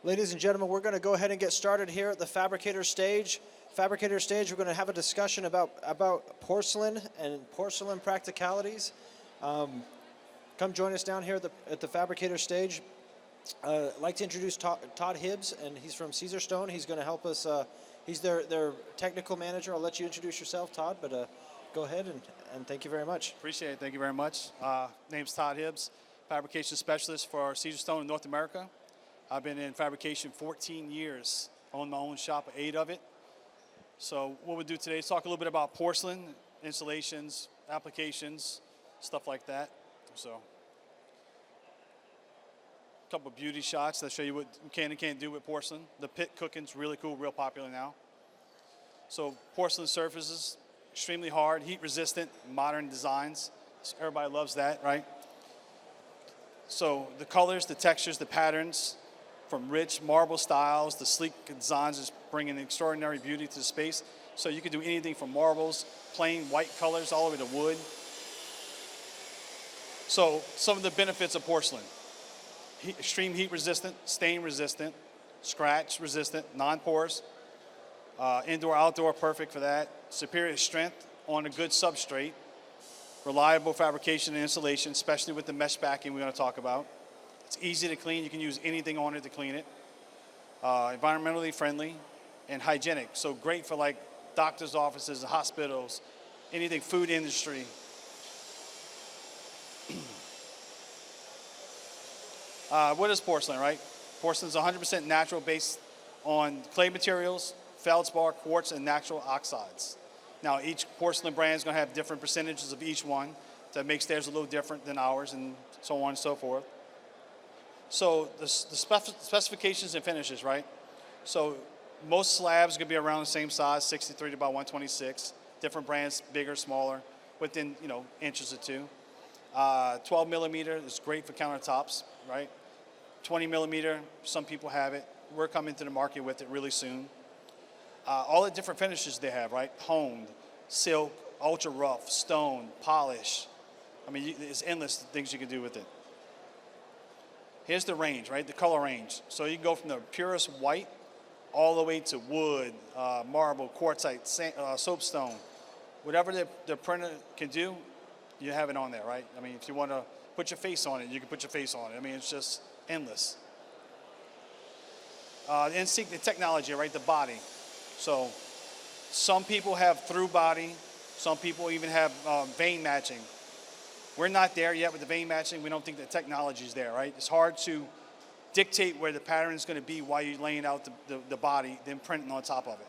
Ladies and gentlemen, we're going to go ahead and get started here at the Fabricator stage. Fabricator stage, we're going to have a discussion about porcelain and porcelain practicalities. Come join us down here at the Fabricator stage. I'd like to introduce Todd Hibbs, and he's from Caesarstone. He's going to help us. He's their technical manager. I'll let you introduce yourself, Todd, but go ahead and thank you very much. Appreciate it. Thank you very much. Name's Todd Hibbs, Fabrication Specialist for Caesarstone in North America. I've been in fabrication 14 years. I own my own shop, 8 of it. So what we'll do today is talk a little bit about porcelain, installations, applications, stuff like that. So a couple of beauty shots that show you what you can and can't do with porcelain. The pit cooking's really cool, real popular now. So porcelain surfaces, extremely hard, heat resistant, modern designs. So everybody loves that, right? So the colors, the textures, the patterns, from rich marble styles to sleek designs, is bringing extraordinary beauty to the space. So you can do anything from marbles, plain white colors, all the way to wood. So some of the benefits of porcelain: extreme heat resistant, stain resistant, scratch resistant, non-porous, indoor, outdoor, perfect for that. Superior strength on a good substrate, reliable fabrication and installation, especially with the mesh backing we're going to talk about. It's easy to clean. You can use anything on it to clean it. Environmentally friendly and hygienic. So great for like doctor's offices, hospitals, anything, food industry. What is porcelain, right? Porcelain is 100% natural, based on clay materials, feldspar, quartz, and natural oxides. Now, each porcelain brand is going to have different percentages of each one that makes theirs a little different than ours, and so on and so forth. So the specifications and finishes, right? So most slabs are going to be around the same size, 63 to about 126. Different brands, bigger, smaller, within inches or two. 12 millimeter is great for countertops, right? 20 millimeter, some people have it. We're coming to the market with it really soon. All the different finishes they have, right? Honed, silk, ultra rough, stone, polish. I mean, it's endless things you can do with it. Here's the range, right? The color range. So you can go from the purest white all the way to wood, marble, quartzite, soapstone. Whatever the printer can do, you have it on there, right? I mean, if you want to put your face on it, you can put your face on it. I mean, it's just endless. And see the technology, right? The body. So some people have through body. Some people even have vein matching. We're not there yet with the vein matching. We don't think the technology is there, right? It's hard to dictate where the pattern is going to be while you're laying out the body, then printing on top of it.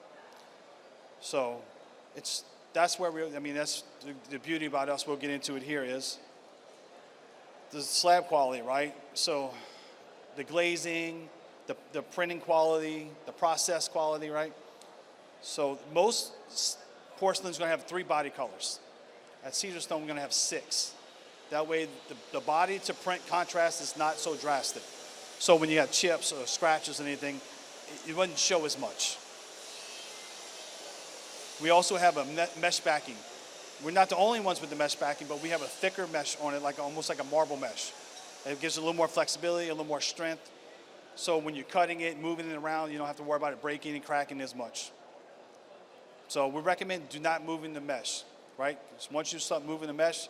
So that's where that's the beauty about us. We'll get into it here is the slab quality, right? So the glazing, the printing quality, the process quality, right? So most porcelain is going to have 3 body colors. At Caesarstone, we're going to have 6. That way, the body to print contrast is not so drastic. So when you have chips or scratches or anything, it wouldn't show as much. We also have a mesh backing. We're not the only ones with the mesh backing, but we have a thicker mesh on it, almost like a marble mesh. It gives it a little more flexibility, a little more strength. So when you're cutting it, moving it around, you don't have to worry about it breaking and cracking as much. So we recommend do not move in the mesh, right? Because once you start moving the mesh,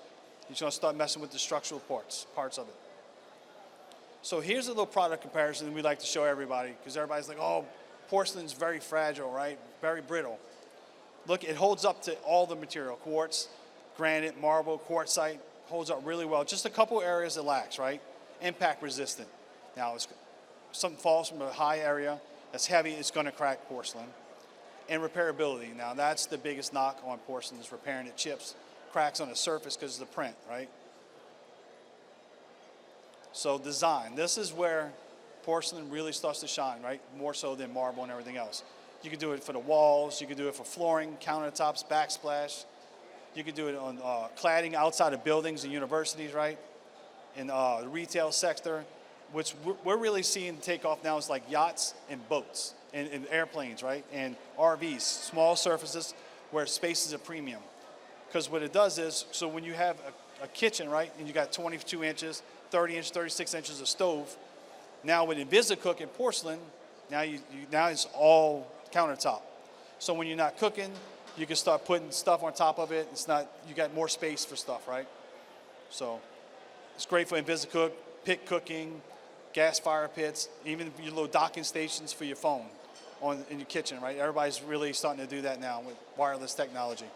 you're going to start messing with the structural parts of it. So here's a little product comparison we like to show everybody, because everybody's like, oh, porcelain's very fragile, right? Very brittle. Look, it holds up to all the material. Quartz, granite, marble, quartzite, holds up really well. Just a couple areas it lacks, right? Impact resistant. Now, if something falls from a high area that's heavy, it's going to crack porcelain. And repairability. Now, that's the biggest knock on porcelain, is repairing it. Chips, cracks on the surface because of the print, right? So design. This is where porcelain really starts to shine, right? More so than marble and everything else. You can do it for the walls. You can do it for flooring, countertops, backsplash. You can do it on cladding outside of buildings and universities, right? In the retail sector, which we're really seeing take off now is like yachts and boats and airplanes, right? And RVs, small surfaces where space is a premium. Because what it does is, so when you have a kitchen, right, and you got 22 inches, 30 inches, 36 inches of stove, Now with InvisiCook and porcelain, now now it's all countertop. So when you're not cooking, you can start putting stuff on top of it. It's not, you got more space for stuff, right? So it's great for InvisiCook, pit cooking, gas fire pits, even your little docking stations for your phone in your kitchen, right? Everybody's really starting to do that now with wireless technology.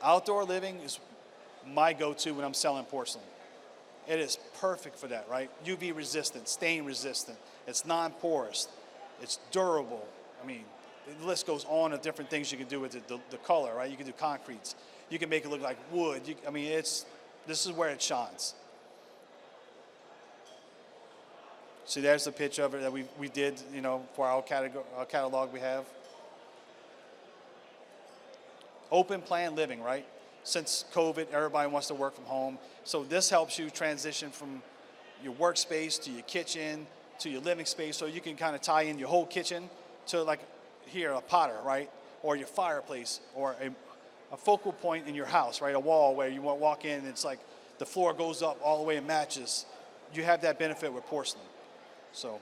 Outdoor living is my go-to when I'm selling porcelain. It is perfect for that, right? UV resistant, stain resistant, it's non-porous, it's durable. I mean, the list goes on of different things you can do with it, the color, right? You can do concretes. You can make it look like wood. I mean, this is where it shines. See, there's the picture of it that we did, you know, for our catalog we have. Open plan living, right? Since COVID, everybody wants to work from home. So this helps you transition from your workspace to your kitchen to your living space, so you can kind of tie in your whole kitchen to, like here, a potter, right? Or your fireplace, or a focal point in your house, right? A wall where you want to walk in and it's like the floor goes up all the way and matches. You have that benefit with porcelain. So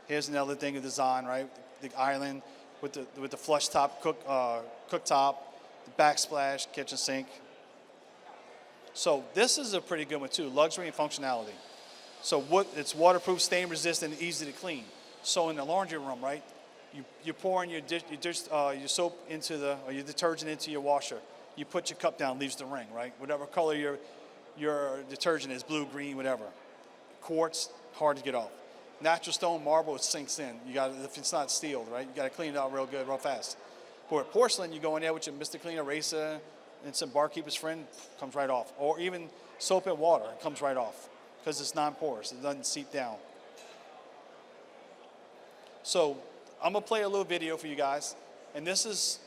here's another thing of design, right? The island with the flush top cooktop, the backsplash, kitchen sink. So this is a pretty good one too, luxury and functionality. So it's waterproof, stain resistant, and easy to clean. So in the laundry room, right? You're pouring your soap or your detergent into your washer. You put your cup down, leaves the ring, right? Whatever color your detergent is, blue, green, whatever. Quartz, hard to get off. Natural stone, marble, it sinks in. If it's not sealed, right? You got to clean it out real good, real fast. But with porcelain, you go in there with your Mr. Clean eraser and some barkeeper's friend, comes right off. Or even soap and water, it comes right off because it's non-porous. It doesn't seep down. So I'm going to play a little video for you guys. And this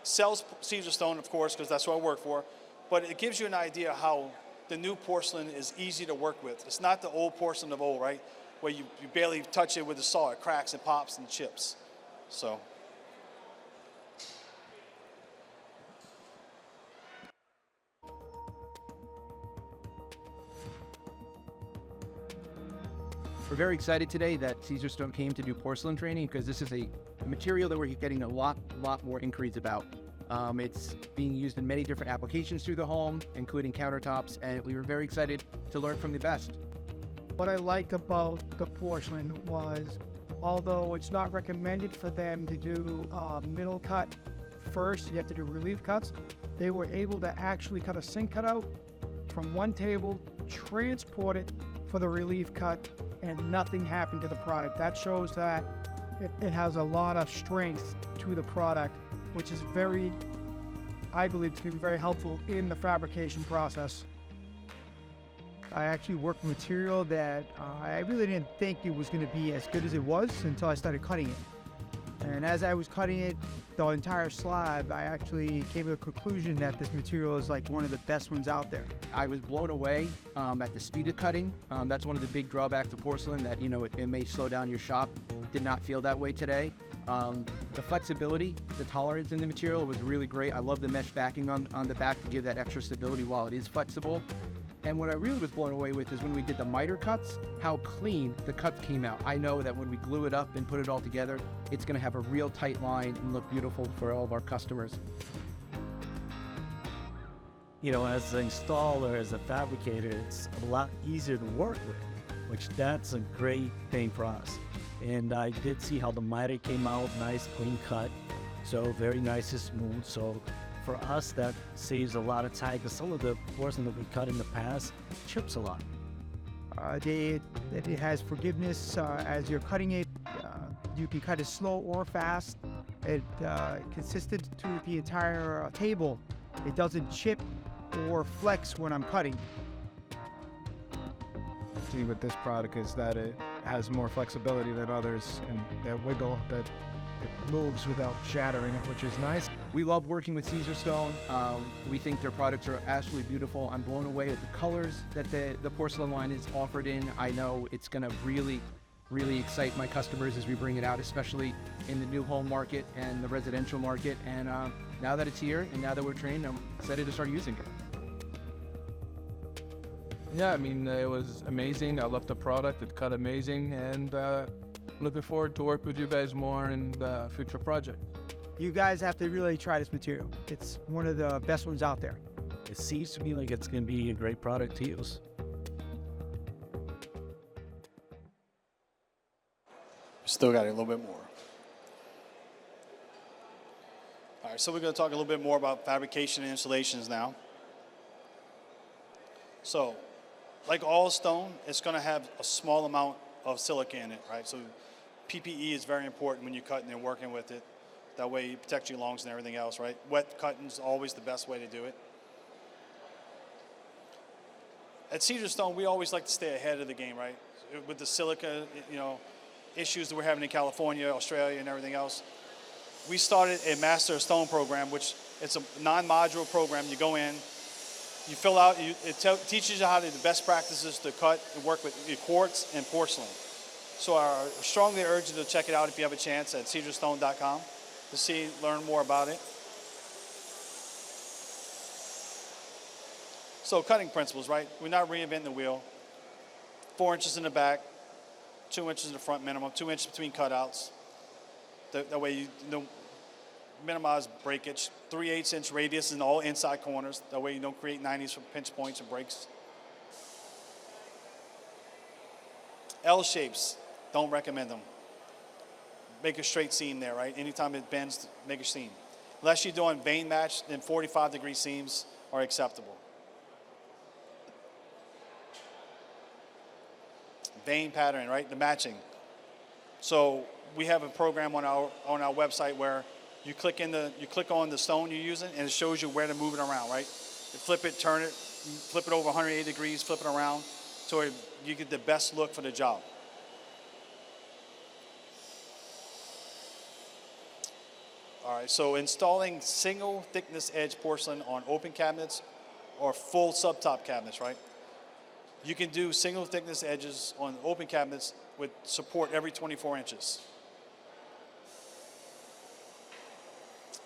sells Caesarstone, of course, because that's what I work for. But it gives you an idea how the new porcelain is easy to work with. It's not the old porcelain of old, right? Where you barely touch it with a saw. It cracks and pops and chips. So. We're very excited today that Caesarstone came to do porcelain training because this is a material that we're getting a lot more inquiries about. It's being used in many different applications through the home, including countertops, and we were very excited to learn from the best. What I liked about the porcelain was, although it's not recommended for them to do middle cut first, you have to do relief cuts, they were able to actually cut a sink cutout from one table, transport it for the relief cut, and nothing happened to the product. That shows that it has a lot of strength to the product, which is I believe to be very helpful in the fabrication process. I actually worked with material that I really didn't think it was going to be as good as it was until I started cutting it. And as I was cutting it, the entire slab, I actually came to the conclusion that this material is like one of the best ones out there. I was blown away at the speed of cutting. That's one of the big drawbacks of porcelain, that it may slow down your shop. Did not feel that way today. The flexibility, the tolerance in the material was really great. I love the mesh backing on the back to give that extra stability while it is flexible. And what I really was blown away with is when we did the miter cuts, how clean the cuts came out. I know that when we glue it up and put it all together, it's going to have a real tight line and look beautiful for all of our customers. You know, as an installer, as a fabricator, it's a lot easier to work with, which that's a great thing for us. And I did see how the miter came out, nice clean cut, so very nice and smooth. So for us, that saves a lot of time, because some of the porcelain that we cut in the past chips a lot. It has forgiveness as you're cutting it. You can cut it slow or fast. It consistent to the entire table. It doesn't chip or flex when I'm cutting. With this product is that it has more flexibility than others, and that wiggle, that it moves without shattering it, which is nice. We love working with Caesarstone. We think their products are absolutely beautiful. I'm blown away at the colors that the porcelain line is offered in. I know it's going to really excite my customers as we bring it out, especially in the new home market and the residential market. And now that it's here and now that we're trained, I'm excited to start using it. Yeah, I mean, it was amazing. I love the product. It cut amazing, and looking forward to work with you guys more in the future project. You guys have to really try this material. It's one of the best ones out there. It seems to me like it's going to be a great product to use. Still got it a little bit more. All right, so we're going to talk a little bit more about fabrication and installations now. So, like all stone, it's going to have a small amount of silica in it, right? So PPE is very important when you're cutting and working with it. That way you protect your lungs and everything else, right? Wet cutting is always the best way to do it. At Caesarstone, we always like to stay ahead of the game, right? With the silica, issues that we're having in California, Australia, and everything else. We started a Master of Stone program, which it's a non-modular program. You go in, you fill out, it teaches you how to do the best practices to cut and work with quartz and porcelain. So I strongly urge you to check it out if you have a chance at Caesarstone.com to learn more about it. So cutting principles, right? We're not reinventing the wheel. 4 inches in the back, 2 inches in the front minimum, 2 inches between cutouts. That way you don't minimize breakage. 3/8 inch radius in all inside corners. That way you don't create 90s for pinch points and breaks. L shapes, don't recommend them. Make a straight seam there, right? Anytime it bends, make a seam. Unless you're doing vein match, then 45-degree seams are acceptable. Vein pattern, right? The matching. So we have a program on our website where you click on the stone you're using, and it shows you where to move it around, right? You flip it, turn it, flip it over 180 degrees, flip it around, so you get the best look for the job. All right, so installing single thickness edge porcelain on open cabinets or full subtop cabinets, right? You can do single thickness edges on open cabinets with support every 24 inches.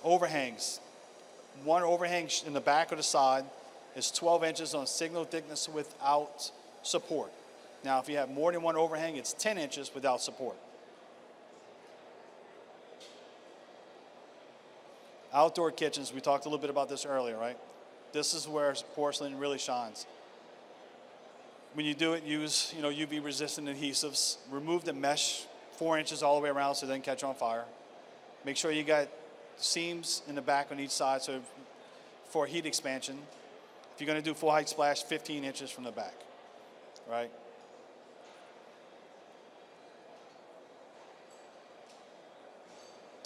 Overhangs. One overhang in the back or the side is 12 inches on single thickness without support. Now, if you have more than one overhang, it's 10 inches without support. Outdoor kitchens, we talked a little bit about this earlier, right? This is where porcelain really shines. When you do it, use UV resistant adhesives. Remove the mesh 4 inches all the way around so it doesn't catch on fire. Make sure you got seams in the back on each side so for heat expansion. If you're going to do full height splash, 15 inches from the back, right?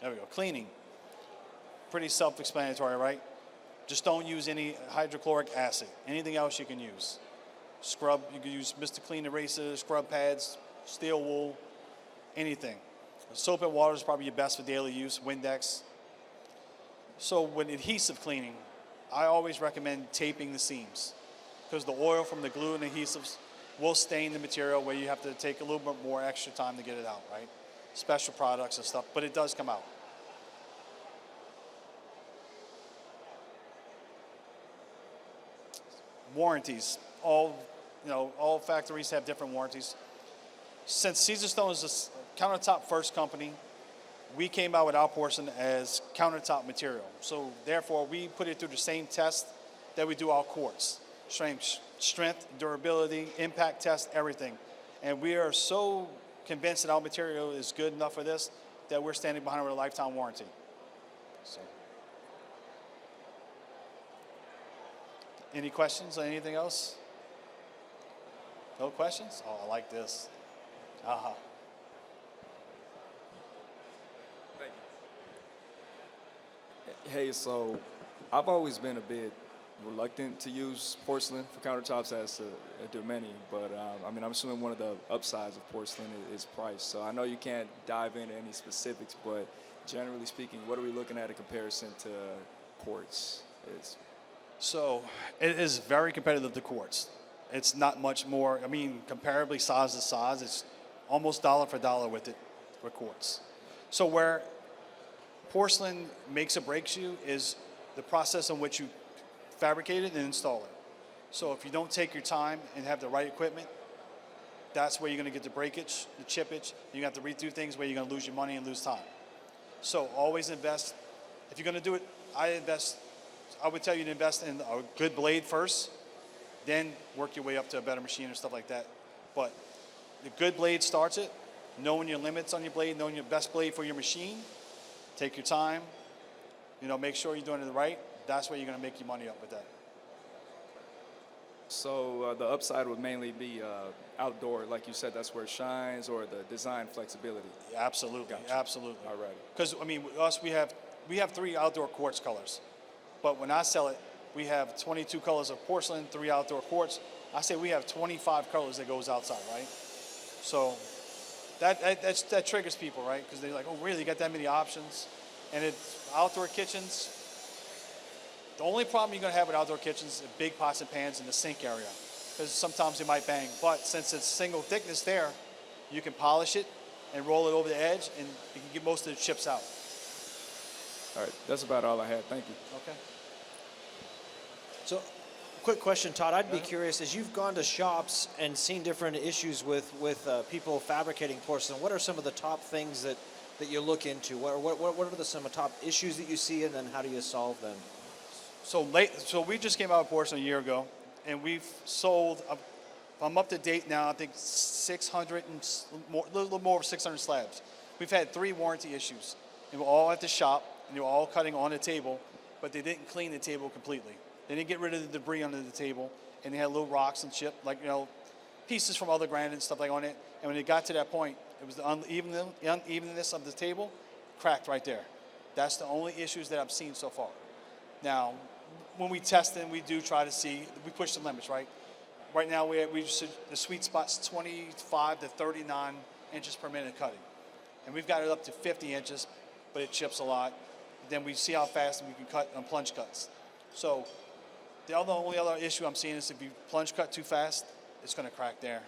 There we go. Cleaning. Pretty self-explanatory, right? Just don't use any hydrochloric acid. Anything else you can use. Scrub, you can use Mr. Clean erasers, scrub pads, steel wool, anything. Soap and water is probably your best for daily use, Windex. So with adhesive cleaning, I always recommend taping the seams because the oil from the glue and adhesives will stain the material where you have to take a little bit more extra time to get it out, right? Special products and stuff, but it does come out. Warranties. All factories have different warranties. Since Caesarstone is a countertop first company, we came out with our porcelain as countertop material. So therefore, we put it through the same test that we do our quartz. Strength, durability, impact test, everything. And we are so convinced that our material is good enough for this that we're standing behind it with a lifetime warranty. So. Any questions or anything else? No questions? Oh, I like this. Uh-huh. Hey, so I've always been a bit reluctant to use porcelain for countertops as do many, but I'm assuming one of the upsides of porcelain is price. So I know you can't dive into any specifics, but generally speaking, what are we looking at in comparison to quartz? So it is very competitive to quartz. It's not much more, comparably size to size, it's almost dollar for dollar with it for quartz. So where porcelain makes or breaks you is the process in which you fabricate it and install it. So if you don't take your time and have the right equipment, that's where you're going to get the breakage, the chippage. You're going to have to redo things where you're going to lose your money and lose time. So always invest. If you're going to do it, I would tell you to invest in a good blade first, then work your way up to a better machine or stuff like that. But the good blade starts it, knowing your limits on your blade, knowing your best blade for your machine. Take your time, make sure you're doing it right. That's where you're going to make your money up with that. So the upside would mainly be outdoor, like you said, that's where it shines, or the design flexibility. Absolutely, Gotcha. absolutely. All right. Because with us, we have 3 outdoor quartz colors, but when I sell it, we have 22 colors of porcelain, 3 outdoor quartz. I say we have 25 colors that goes outside, right? So that triggers people, right? Because they're like, oh, really? You got that many options? And it's outdoor kitchens. The only problem you're going to have with outdoor kitchens is big pots and pans in the sink area, because sometimes they might bang. But since it's single thickness there, you can polish it and roll it over the edge, and you can get most of the chips out. All right, that's about all I had. Thank you. Okay. So, quick question, Todd. I'd be curious, as you've gone to shops and seen different issues with people fabricating porcelain, what are some of the top things that you look into? What are some of the top issues that you see, and then how do you solve them? So we just came out with porcelain a year ago, and we've sold, I'm up to date now, I think 600 and more, a little more of 600 slabs. We've had 3 warranty issues, and we're all at the shop, and they were all cutting on the table, but they didn't clean the table completely. They didn't get rid of the debris under the table, and they had little rocks and chip, pieces from other granite and stuff like on it. And when it got to that point, it was the unevenness of the table cracked right there. That's the only issues that I've seen so far. Now, when we test and we do try to see, we push the limits, right? Right now, the sweet spot's 25 to 39 inches per minute cutting. And we've got it up to 50 inches, but it chips a lot. Then we see how fast we can cut on plunge cuts. So the only other issue I'm seeing is if you plunge cut too fast, it's going to crack there.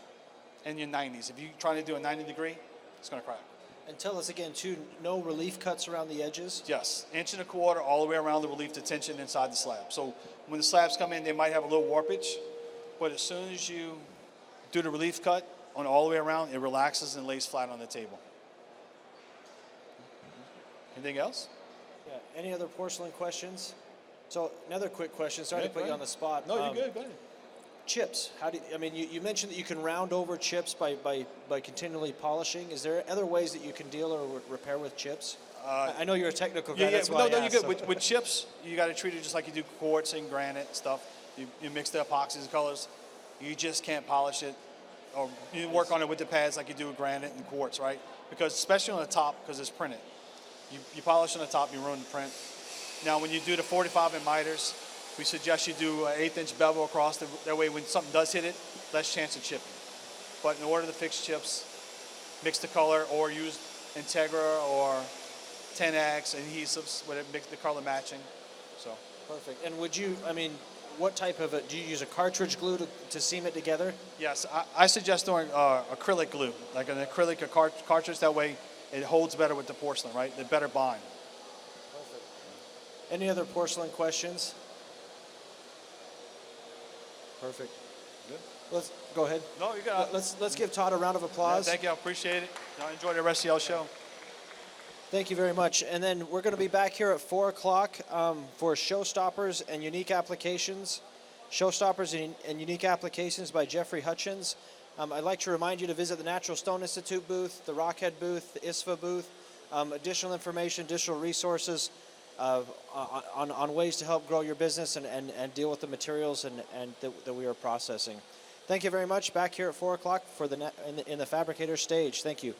And your 90s. If you're trying to do a 90 degree, it's going to crack. And tell us again, too, no relief cuts around the edges? Yes, 1.25 inches all the way around the relief to tension inside the slab. So when the slabs come in, they might have a little warpage, but as soon as you do the relief cut on all the way around, it relaxes and lays flat on the table. Anything else? Yeah. Any other porcelain questions? So another quick question. Sorry Yeah, to put you on the spot. No, you're good. Go ahead. Chips. You mentioned that you can round over chips by continually polishing. Is there other ways that you can deal or repair with chips? I know you're a technical guy. That's why I you're asked, good. so. With chips, you got to treat it just like you do quartz and granite and stuff. You mix the epoxies and colors. You just can't polish it, or you work on it with the pads like you do with granite and quartz, right? Because especially on the top, because it's printed. You polish on the top, you ruin the print. Now, when you do the 45 and miters, we suggest you do an 1/8 inch bevel across. That way, when something does hit it, less chance of chipping. But in order to fix chips, mix the color or use Integra or 10X adhesives, whatever, mix the color matching. So Perfect. And what type of do you use a cartridge glue to seam it together? yes, I suggest doing acrylic glue, like an acrylic cartridge. That way, it holds better with the porcelain, right? It better bind. Perfect. Any other porcelain questions? Perfect. Good. Let's go ahead. No, you got. Let's give Todd a round of applause. Thank you. I appreciate it. I enjoy the rest of y'all's show. Thank you very much. And then we're going to be back here at 4 o'clock for Showstoppers and Unique Applications. Showstoppers and Unique Applications by Jeffrey Hutchins. I'd like to remind you to visit the Natural Stone Institute booth, the Rockhead booth, the ISFA booth. Additional information, additional resources on ways to help grow your business and deal with the materials that we are processing. Thank you very much. Back here at 4 o'clock in the Fabricator stage. Thank you.